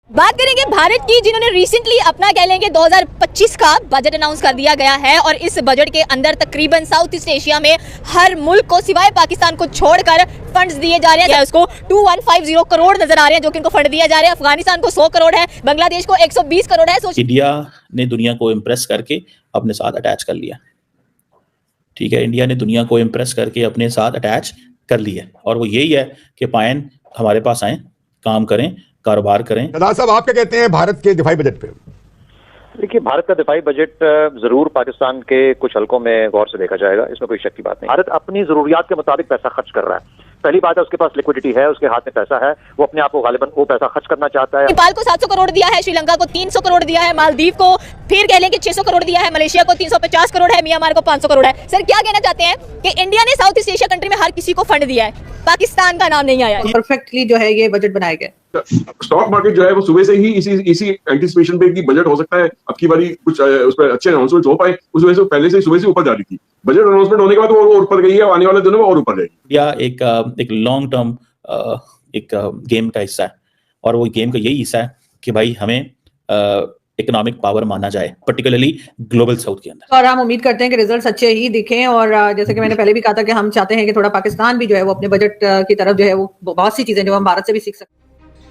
बात करेंगे भारत की, जिन्होंने रिसेंटली अपना कह लेंगे 2025 का बजट अनाउंस कर दिया गया है और इस बजट के अंदर तकरीबन साउथ ईस्ट एशिया में हर मुल्क को सिवाय पाकिस्तान को छोड़कर फंड्स दिए जा रहे हैं। उसको 2150 करोड़ नजर आ रहे हैं जो कि इनको फंड दिया जा रहा है। अफगानिस्तान को 100 करोड़ है, बांग्लादेश को 120 करोड़ है। इंडिया ने दुनिया को इम्प्रेस करके अपने साथ अटैच कर लिया। ठीक है, इंडिया ने दुनिया को इम्प्रेस करके अपने साथ अटैच कर लिया और वो यही है कि पायन हमारे पास आए, काम करें, कारोबार करें। सरदार साहब, आप क्या कहते हैं भारत के दिफाई बजट पे? देखिए, भारत का दिफाई बजट जरूर पाकिस्तान के कुछ हलकों में गौर से देखा जाएगा, इसमें कोई शक की बात नहीं। भारत अपनी जरूरियात के मुताबिक पैसा खर्च कर रहा है। पहली बात है, उसके पास लिक्विडिटी है, उसके हाथ में पैसा है, वो अपने आप को गालिबन वो पैसा खर्च करना चाहता है। नेपाल को 700 करोड़ दिया है, श्रीलंका को 300 करोड़ दिया है, मालदीव को फिर कह लें कि 600 करोड़ दिया है, मलेशिया को 350 करोड़ है, म्यांमार को 500 करोड़ है। सर, क्या कहना चाहते हैं कि इंडिया ने साउथ ईस्ट एशिया कंट्री में हर किसी को फंड दिया है, पाकिस्तान का नाम नहीं आया। परफेक्टली जो है ये बजट बनाया गया। स्टॉक मार्केट जो है वो सुबह से ही इसी एंटिसिपेशन पे कि बजट हो सकता है अब की बारी कुछ उस पर अच्छे अनाउंसमेंट हो पाए, उस वजह से पहले से सुबह से ऊपर जा रही थी। बजट अनाउंसमेंट होने के बाद वो और ऊपर गई है, आने वाले दिनों में और ऊपर जाएगी। या एक लॉन्ग टर्म एक गेम का हिस्सा है और वो गेम का यही हिस्सा है कि भाई हमें इकोनॉमिक पावर माना जाए, पर्टिकुलरली ग्लोबल साउथ के अंदर। और हम उम्मीद करते हैं कि रिजल्ट्स अच्छे ही दिखें और जैसे कि मैंने पहले भी कहा था कि हम चाहते हैं कि थोड़ा पाकिस्तान भी जो है वो अपने बजट की तरफ जो है वो बहुत सी चीजें जो हम भारत से भी सीख सकते हैं।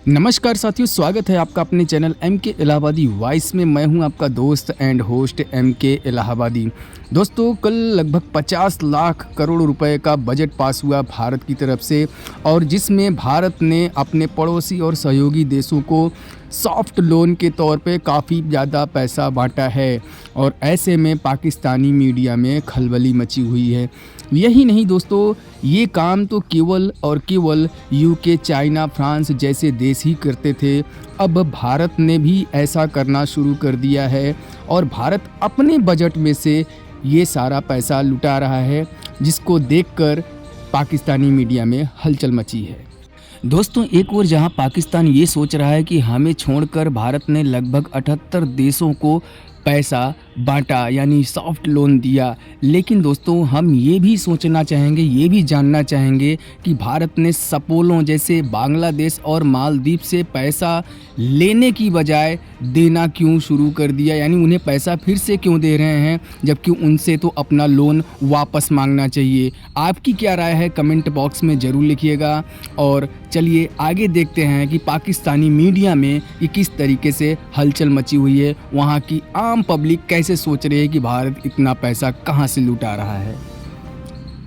नमस्कार साथियों, स्वागत है आपका अपने चैनल MK इलाहाबादी वॉइस में। मैं हूं आपका दोस्त एंड होस्ट MK इलाहाबादी। दोस्तों, कल लगभग 50 लाख करोड़ रुपए का बजट पास हुआ भारत की तरफ से और जिसमें भारत ने अपने पड़ोसी और सहयोगी देशों को सॉफ्ट लोन के तौर पे काफ़ी ज़्यादा पैसा बांटा है और ऐसे में पाकिस्तानी मीडिया में खलबली मची हुई है। यही नहीं दोस्तों, ये काम तो केवल और केवल UK, चाइना, फ्रांस जैसे देश ही करते थे। अब भारत ने भी ऐसा करना शुरू कर दिया है और भारत अपने बजट में से ये सारा पैसा लुटा रहा है, जिसको देखकर पाकिस्तानी मीडिया में हलचल मची है। दोस्तों, एक और जहां पाकिस्तान ये सोच रहा है कि हमें छोड़कर भारत ने लगभग 78 देशों को पैसा बांटा यानी सॉफ्ट लोन दिया, लेकिन दोस्तों हम ये भी सोचना चाहेंगे, ये भी जानना चाहेंगे कि भारत ने सपोलों जैसे बांग्लादेश और मालदीव से पैसा लेने की बजाय देना क्यों शुरू कर दिया, यानी उन्हें पैसा फिर से क्यों दे रहे हैं जबकि उनसे तो अपना लोन वापस मांगना चाहिए। आपकी क्या राय है कमेंट बॉक्स में ज़रूर लिखिएगा और चलिए आगे देखते हैं कि पाकिस्तानी मीडिया में ये किस तरीके से हलचल मची हुई है, वहाँ की आम पब्लिक कैसे सोच रही है कि भारत इतना पैसा कहाँ से लुटा रहा है।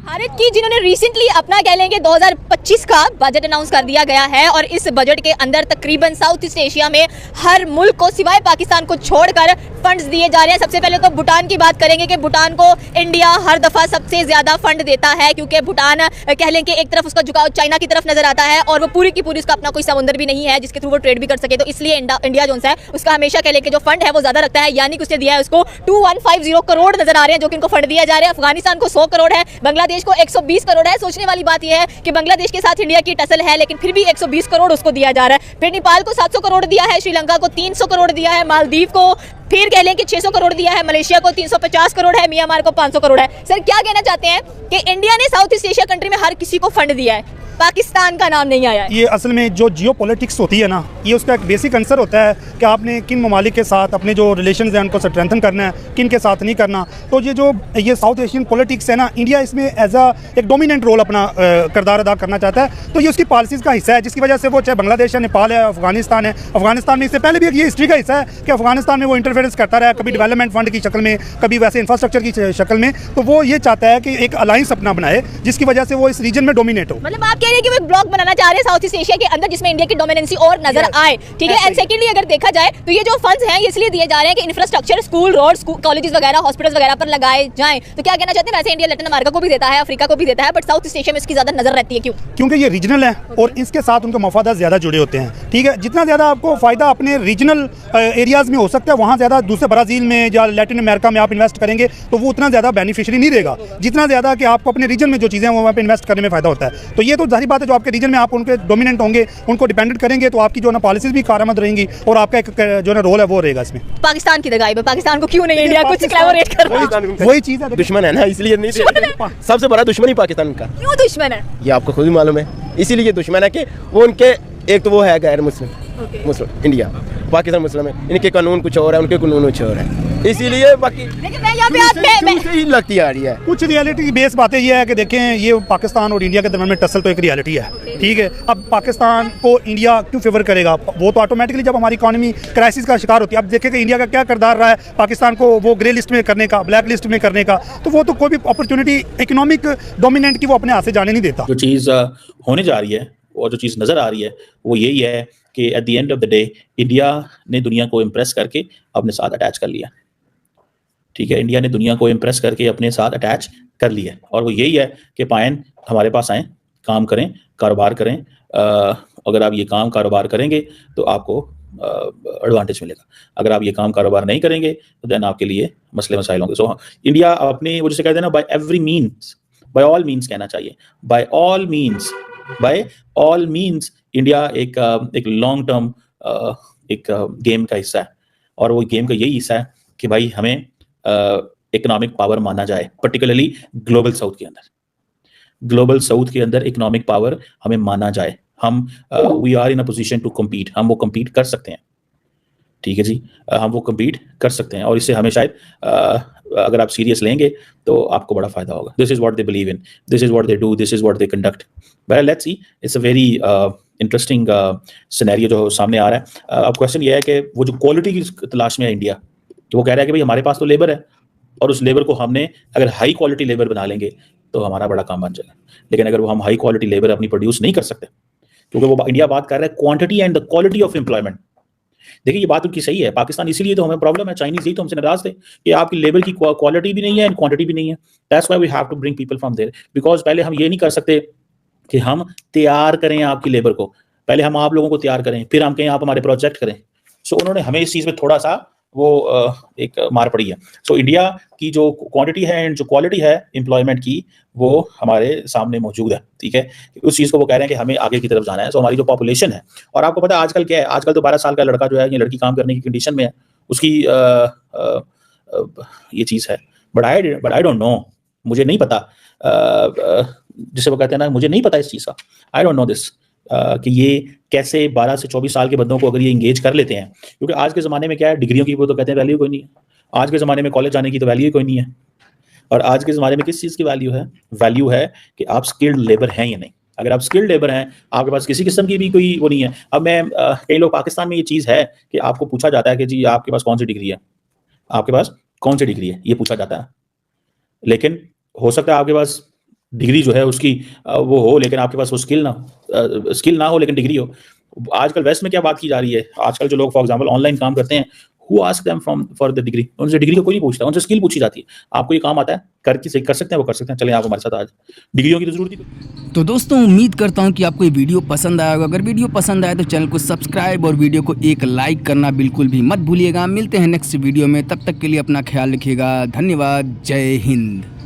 भारत की, जिन्होंने रिसेंटली अपना कह लेंगे 2025 का बजट अनाउंस कर दिया गया है और इस बजट के अंदर तकरीबन साउथ ईस्ट एशिया में हर मुल्क को सिवाय पाकिस्तान को छोड़कर फंड्स दिए जा रहे हैं। सबसे पहले तो भूटान की बात करेंगे कि भूटान को इंडिया हर दफा सबसे ज्यादा फंड देता है क्योंकि भूटान कह लें कि एक तरफ उसका झुकाव चाइना की तरफ नजर आता है और वो पूरी की पूरी उसका अपना कोई समुद्र भी नहीं है जिसके थ्रू वो ट्रेड भी कर सके, तो इसलिए इंडिया जो है उसका हमेशा कह लें कि जो फंड है वो ज्यादा रखता है, यानी कि उसने दिया है उसको 2150 करोड़ नजर आ रहे हैं जो कि इनको फंड दिया जा रहा है। अफगानिस्तान को 100 करोड़ है, बांग्लादेश को 120 करोड़ है। सोचने वाली बात यह है कि बांग्लादेश के साथ इंडिया की टसल है लेकिन फिर भी 120 करोड़ उसको दिया जा रहा है। फिर नेपाल को 700 करोड़ दिया है, श्रीलंका को 300 करोड़ दिया है, मालदीव को फिर कह लें कि 600 करोड़ दिया है, मलेशिया को 350 करोड़ है, म्यांमार को 500 करोड़ है। सर, क्या कहना चाहते हैं कि इंडिया ने साउथ ईस्ट एशिया कंट्री में हर किसी को फंड दिया है, पाकिस्तान का नाम नहीं आया है? ये असल में जो जियो पॉलिटिक्स होती है ना, ये उसका एक बेसिक आंसर होता है कि आपने किन ममालिक के साथ अपने जो रिलेशंस हैं उनको स्ट्रेंथन करना है, किन के साथ नहीं करना। तो ये साउथ एशियन पॉलिटिक्स है ना, इंडिया इसमें एज एक डोमिनेंट रोल अपना किरदार अदा करना चाहता है। तो ये उसकी पॉलिसीज़ का हिस्सा है जिसकी वजह से वो चाहे बांग्लादेश है, नेपाल है, अफगानिस्तान है। अफगानिस्तान में इससे पहले भी ये हिस्ट्री का हिस्सा है कि अफगानिस्तान में वो इंटरफेरेंस करता रहा, कभी डेवलपमेंट फंड की शक्ल में, कभी वैसे इंफ्रास्ट्रक्चर की शक्ल में। तो वो ये चाहता है कि एक अलायंस अपना बनाए जिसकी वजह से वो इस रीजन में डोमिनेट हो। मतलब आप कह रहे हैं कि वो एक ब्लॉक बनाना चाह रहे हैं साउथ ईस्ट एशिया के अंदर जिसमें इंडिया की डोमिनेंसी और नजर आए, ठीक है। एंड सेकेंडली अगर देखा जाए तो ये जो फंड्स हैं ये इसलिए दिए जा रहे हैं कि इंफ्रास्ट्रक्चर, स्कूल, रोड, कॉलेजेस वगैरह, हॉस्पिटल्स वगैरह पर लगाए जाएं। तो क्या कहना चाहते हैं, वैसे इंडिया लैटिन अमेरिका को भी देता है, अफ्रीका को भी देता है, बट साउथ ईस्ट एशिया में इसकी ज्यादा नजर रहती है। क्यों? क्योंकि ये रीजनल है और इसके साथ उनके मफादात ज़्यादा जुड़े होते हैं, ठीक है। जितना ज़्यादा आपको फ़ायदा अपने रीजनल एरियाज़ में हो सकता है, वहाँ ज़्यादा दूसरे ब्राज़ील में या लैटिन अमेरिका में आप इन्वेस्ट करेंगे तो वो उतना ज़्यादा बेनिफिशियरी नहीं रहेगा जितना ज़्यादा कि आपको अपने रीजन में जो चीज़ें हैं वो वहाँ पे इन्वेस्ट करने में फ़ायदा होता है। तो ये तो जाहिर बात है, जो आपके रीजन में आप उनके डोमिनेंट होंगे, उनको डिपेंडेंट करेंगे, तो आपकी जो ना पॉलिसीज भी कारआमद रहेंगी और आपका एक जो ना रोल है वो रहेगा इसमें। पाकिस्तान की दगाई में पाकिस्तान को क्यों नहीं इंडिया कुछ कोलैबोरेट कर रहा है? वही चीज़ है, दुश्मन है ना, इसलिए नहीं। सबसे बड़ा दुश्मन ही पाकिस्तान का। क्यों दुश्मन है? ये आपको खुद ही मालूम है, इसीलिए दुश्मन है कि वो उनके एक तो वो है गैर मुस्लिम मुस्लिम इंडिया, पाकिस्तान मुस्लिम है, इनके कानून कुछ और है, उनके कानून कुछ और है, इसीलिए बाकी लेकिन मैं यहाँ पे शुरू से ही लगती आ रही है। कुछ रियलिटी बेस बातें ये है कि देखें, ये पाकिस्तान और इंडिया के दरमियान में टसल तो एक रियलिटी है, ठीक है। अब पाकिस्तान को इंडिया क्यों फेवर करेगा? वो तो ऑटोमेटिकली जब हमारी इकॉनमी क्राइसिस का शिकार होती है, अब देखें कि इंडिया का क्या किरदार रहा है पाकिस्तान को वो ग्रे लिस्ट में करने का, ब्लैक लिस्ट में करने का, तो वो तो कोई भी अपॉर्चुनिटी इकोनॉमिक डोमिनेंट की वो अपने हाथ से जाने नहीं देता। जो चीज़ होने जा रही है और जो चीज़ नज़र आ रही है वो यही है कि at the end of the day India ने दुनिया को इम्प्रेस करके अपने साथ अटैच कर लिया, ठीक है। इंडिया ने दुनिया को इम्प्रेस करके अपने साथ अटैच कर लिया और वो यही है कि पायन हमारे पास आएँ, काम करें, कारोबार करें। अगर आप ये काम कारोबार करेंगे तो आपको एडवांटेज मिलेगा, अगर आप ये काम कारोबार नहीं करेंगे तो देन आपके लिए मसले मसाइल होंगे। सो इंडिया अपने वो जिसे कहते हैं ना, by every means, by all means कहना चाहिए, बाय ऑल मीन्स इंडिया एक लॉन्ग टर्म एक गेम का हिस्सा है और वो गेम का यही हिस्सा है कि भाई हमें इकोनॉमिक पावर माना जाए, पर्टिकुलरली ग्लोबल साउथ के अंदर इकोनॉमिक पावर हमें माना जाए। हम we are in a position to compete, हम वो कम्पीट कर सकते हैं, ठीक है जी, हम वो कम्पीट कर सकते हैं और इससे हमें शायद अगर आप सीरियस लेंगे तो आपको बड़ा फायदा होगा। This is what they believe in, this is what they do, this is what they conduct. Well let's see, it's a very interesting scenario जो सामने आ रहा है। अब क्वेश्चन ये है कि वो जो क्वालिटी की तलाश में है इंडिया, तो वो कह रहा है कि भाई हमारे पास तो लेबर है और उस लेबर को हमने अगर हाई क्वालिटी लेबर बना लेंगे तो हमारा बड़ा काम बन जाएगा। लेकिन अगर वो हम हाई क्वालिटी लेबर अपनी प्रोड्यूस नहीं कर सकते, क्योंकि वो इंडिया बात कर रहा है quantity and the quality of employment. देखिए ये बात उनकी सही है, पाकिस्तान इसीलिए तो हमें प्रॉब्लम है, चाइनीज ही तो हमसे नाराज थे कि आपकी लेबर की क्वालिटी भी नहीं है एंड क्वांटिटी भी नहीं है। That's why we have to bring people from there, because पहले हम ये नहीं कर सकते कि हम तैयार करें आपकी लेबर को, पहले हम आप लोगों को तैयार करें, फिर हम कहें आप हमारे प्रोजेक्ट करें। सो उन्होंने हमें इस चीज़ में थोड़ा सा वो एक मार पड़ी है। सो इंडिया की जो क्वांटिटी है एंड जो क्वालिटी है एम्प्लॉयमेंट की वो हमारे सामने मौजूद है, ठीक है। उस चीज़ को वो कह रहे हैं कि हमें आगे की तरफ जाना है। सो हमारी जो पॉपुलेशन है, और आपको पता है आजकल क्या है, आजकल तो 12 साल का लड़का जो है या लड़की काम करने की कंडीशन में है, उसकी ये चीज़ है। बट आई डोंट नो, मुझे नहीं पता, जिसे वो कहते हैं ना, मुझे नहीं पता इस चीज़ का, आई डोंट नो दिस कि ये कैसे 12 से 24 साल के बंदों को अगर ये इंगेज कर लेते हैं, क्योंकि आज के ज़माने में क्या है, डिग्रियों की वो तो कहते हैं वैल्यू कोई नहीं है, आज के ज़माने में कॉलेज जाने की तो वैल्यू कोई नहीं है। और आज के ज़माने में किस चीज़ की वैल्यू है कि आप स्किल्ड लेबर हैं या नहीं। अगर आप स्किल्ड लेबर हैं, आपके पास किसी किस्म की भी कोई वो नहीं है। अब मैं कई लोग पाकिस्तान में ये चीज़ है कि आपको पूछा जाता है कि जी आपके पास कौन सी डिग्री है, आपके पास कौन सी डिग्री है, ये पूछा जाता है। लेकिन हो सकता है आपके पास डिग्री जो है उसकी वो हो, लेकिन आपके पास वो स्किल ना हो लेकिन डिग्री हो। आजकल वेस्ट में क्या बात की जा रही है, आजकल जो लोग फॉर एग्जांपल ऑनलाइन काम करते हैं, who ask them for the degree, उनसे डिग्री को कोई नहीं पूछता, उनसे स्किल पूछी जाती है। आपको ये काम आता है, कर सकते हैं, वो कर सकते हैं, चलिए आप हमारे साथ आज, डिग्रियों की तो जरूरत ही। तो दोस्तों उम्मीद करता हूँ कि आपको ये वीडियो पसंद आया होगा। अगर वीडियो पसंद आया तो चैनल को सब्सक्राइब और वीडियो को एक लाइक करना बिल्कुल भी मत भूलिएगा। मिलते हैं नेक्स्ट वीडियो में, तब तक के लिए अपना ख्याल रखिएगा। धन्यवाद, जय हिंद।